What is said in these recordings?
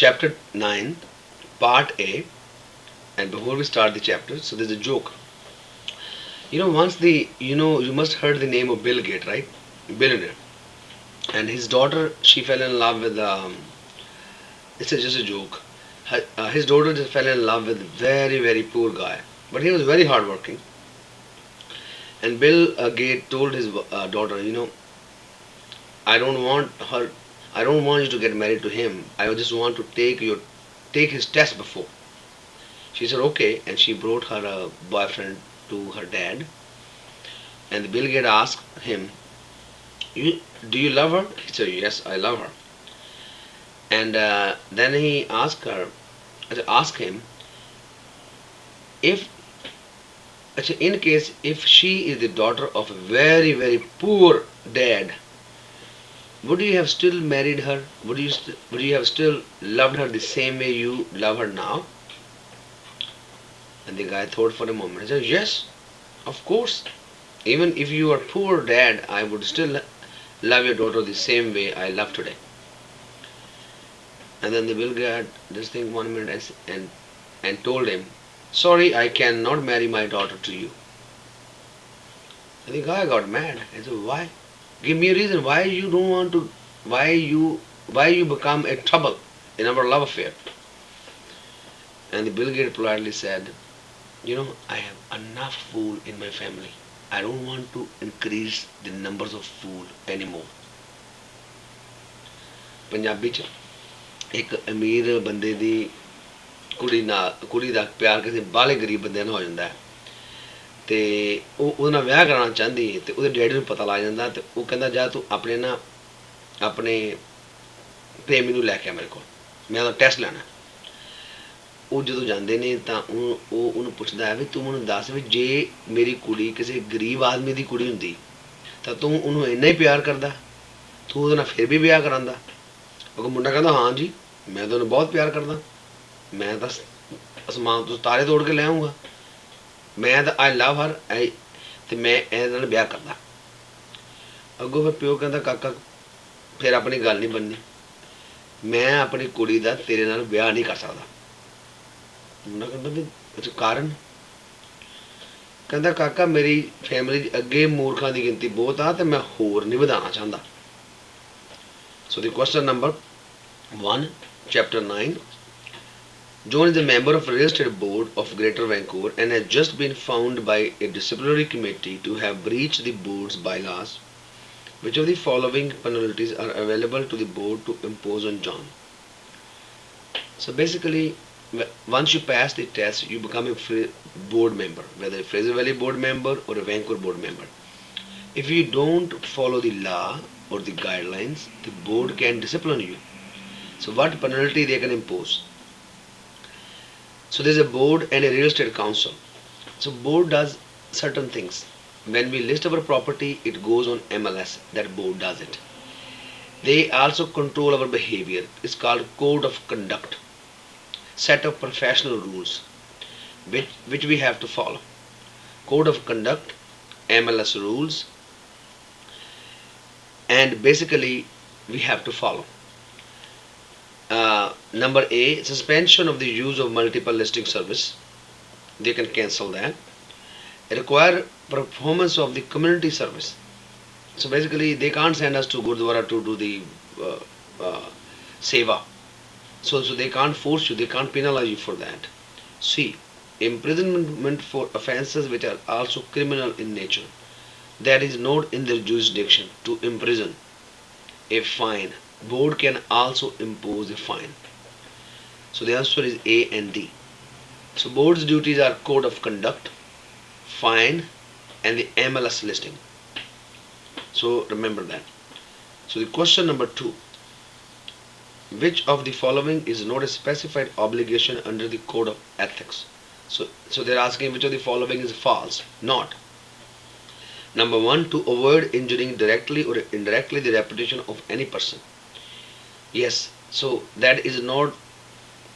chapter 9, part A. And before we start the chapter, so there's a joke. Once you must heard the name of Bill Gates, right? Billionaire. And his daughter, she fell in love with, it's just a joke. His daughter just fell in love with a very, very poor guy. But he was very hardworking. And Bill Gates told his daughter, I don't want her, I don't want you to get married to him. I just want to take his test before. She said okay, and she brought her boyfriend to her dad. And Bill Gates asked him, "Do you love her?" He said, "Yes, I love her." And then he asked him if, in case if she is the daughter of a very very poor dad, would you have still married her? Would you have still loved her the same way you love her now? And the guy thought for a moment. He said, "Yes, of course. Even if you are poor dad, I would still love your daughter the same way I love today." And then the Bill Gates just think 1 minute and told him, "Sorry, I cannot marry my daughter to you." And the guy got mad. He said, "Why? Give me a reason why you don't want to, why you become a trouble in our love affair." And the Bill Gates politely said, I have enough food in my family. I don't want to increase the numbers of food anymore. Punjabi ਚ ਇੱਕ ਅਮੀਰ ਬੰਦੇ ਦੀ ਕੁੜੀ ਦਾ ਪਿਆਰ ਕਿਸੇ ਬਾਹਲੇ ਗਰੀਬ ਬੰਦੇ ਨਾਲ ਹੋ ਜਾਂਦਾ ਹੈ ਤੇ ਉਹ ਉਹਦੇ ਨਾਲ ਵਿਆਹ ਕਰਾਉਣਾ ਚਾਹੁੰਦੀ ਤੇ ਉਹਦੇ ਡੈਡੀ ਨੂੰ ਪਤਾ ਲੱਗ ਜਾਂਦਾ ਤੇ ਉਹ ਕਹਿੰਦਾ ਜਾ ਤੂੰ ਆਪਣੇ ਪ੍ਰੇਮੀ ਨੂੰ ਲੈ ਕੇ ਆ ਮੇਰੇ ਕੋਲ, ਮੈਂ ਉਹਦਾ ਟੈਸਟ ਲੈਣਾ। ਉਹ ਜਦੋਂ ਜਾਂਦੇ ਨੇ ਤਾਂ ਉਹ ਉਹਨੂੰ ਪੁੱਛਦਾ ਹੈ ਵੀ ਤੂੰ ਮੈਨੂੰ ਦੱਸ ਵੀ ਜੇ ਮੇਰੀ ਕੁੜੀ ਕਿਸੇ ਗਰੀਬ ਆਦਮੀ ਦੀ ਕੁੜੀ ਹੁੰਦੀ ਤਾਂ ਤੂੰ ਉਹਨੂੰ ਇੰਨਾ ਹੀ ਪਿਆਰ ਕਰਦਾ, ਤੂੰ ਉਹਦੇ ਨਾਲ ਫਿਰ ਵੀ ਵਿਆਹ ਕਰਾਉਂਦਾ? ਉਹ ਮੁੰਡਾ ਕਹਿੰਦਾ ਹਾਂ ਜੀ, ਮੈਂ ਤਾਂ ਉਹਨੂੰ ਬਹੁਤ ਪਿਆਰ ਕਰਦਾ, ਮੈਂ ਤਾਂ ਅਸਮਾਨ ਤੋਂ ਤਾਰੇ ਤੋੜ ਕੇ ਲੈ ਆਊਂਗਾ, ਮੈਂ ਤਾਂ ਆਈ ਲਵ ਹਰ ਤੇ ਮੈਂ ਇਹਦੇ ਨਾਲ ਵਿਆਹ ਕਰਦਾ। ਅੱਗੋਂ ਫਿਰ ਪਿਓ ਕਹਿੰਦਾ ਕਾਕਾ ਫਿਰ ਆਪਣੀ ਗੱਲ ਨਹੀਂ ਬਣਨੀ, ਮੈਂ ਆਪਣੀ ਕੁੜੀ ਦਾ ਤੇਰੇ ਨਾਲ ਵਿਆਹ ਨਹੀਂ ਕਰ ਸਕਦਾ। ਮੁੰਡਾ ਕਹਿੰਦਾ ਵੀ ਕਾਰਨ? ਕਹਿੰਦਾ ਕਾਕਾ ਮੇਰੀ ਫੈਮਿਲੀ ਅੱਗੇ ਮੂਰਖਾਂ ਦੀ ਗਿਣਤੀ ਬਹੁਤ ਆ ਤੇ ਮੈਂ ਹੋਰ ਨਹੀਂ ਵਧਾਉਣਾ ਚਾਹੁੰਦਾ। So the question number 1, chapter 9. John is a member of real estate board of Greater Vancouver and has just been found by a disciplinary committee to have breached the board's bylaws. Which of the following penalties are available to the board to impose on John? So basically, once you pass the test, you become a board member, whether a Fraser Valley board member or a Vancouver board member. If you don't follow the law or the guidelines, the board can discipline you. So what penalty they can impose? So there's a board and a real estate council. So board does certain things. When we list our property, it goes on MLS. That board does it. They also control our behavior. It's called code of conduct. Set of professional rules which we have to follow. Code of conduct, MLS rules, and basically we have to follow. Number A, suspension of the use of multiple listing service. They can cancel that. Require performance of the community service. So basically they can't send us to Gurdwara to do the seva. So they can't force you, they can't penalize you for that. C, imprisonment for offences which are also criminal in nature. That is not in their jurisdiction to imprison. A fine. Board can also impose a fine. So the answer is A and D. So board's duties are code of conduct, fine, and the MLS listing. So remember that. So the question number 2. Which of the following is not a specified obligation under the code of ethics? So they're asking which of the following is false, not. Number 1, to avoid injuring directly or indirectly the reputation of any person. Yes, so there is not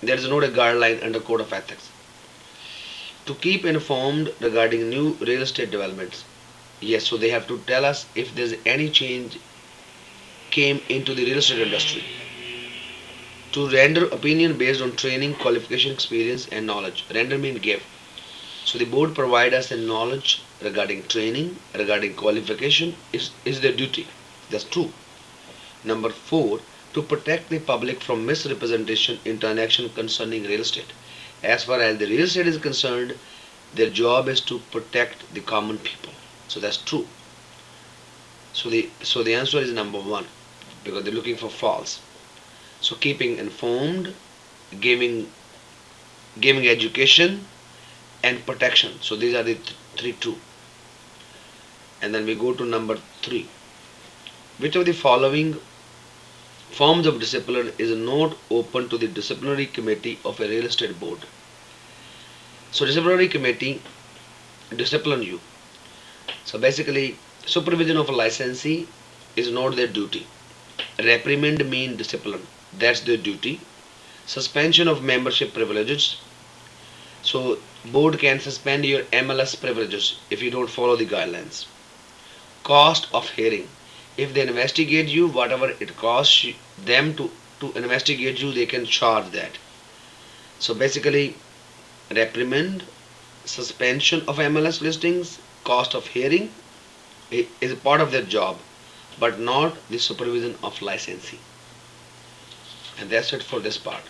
a guideline under code of ethics. To keep informed regarding new real estate developments. Yes, so they have to tell us if there's any change came into the real estate industry. to render opinion based on training, qualification, experience, and knowledge. Render means give. So the board provide us the knowledge regarding training, regarding qualification is their duty. That's true. Number four, to protect the public from misrepresentation in transaction concerning real estate. As far as the real estate is concerned, their job is to protect the common people. So that's true. So the answer is number one because they're looking for false. So keeping informed, giving giving education and protection. So these are the three true. And then we go to number three. Which of the following forms of discipline is not open to the disciplinary committee of a real estate board? So disciplinary committee discipline you. So basically supervision of a licensee is not their duty. Reprimand mean discipline. That's their duty. Suspension of membership privileges. So board can suspend your MLS privileges if you don't follow the guidelines. Cost of hearing. If they investigate you, whatever it costs them to investigate you, they can charge that. So basically reprimand, suspension of MLS listings, cost of hearing is a part of their job, but not the supervision of licensing. And that's it for this part.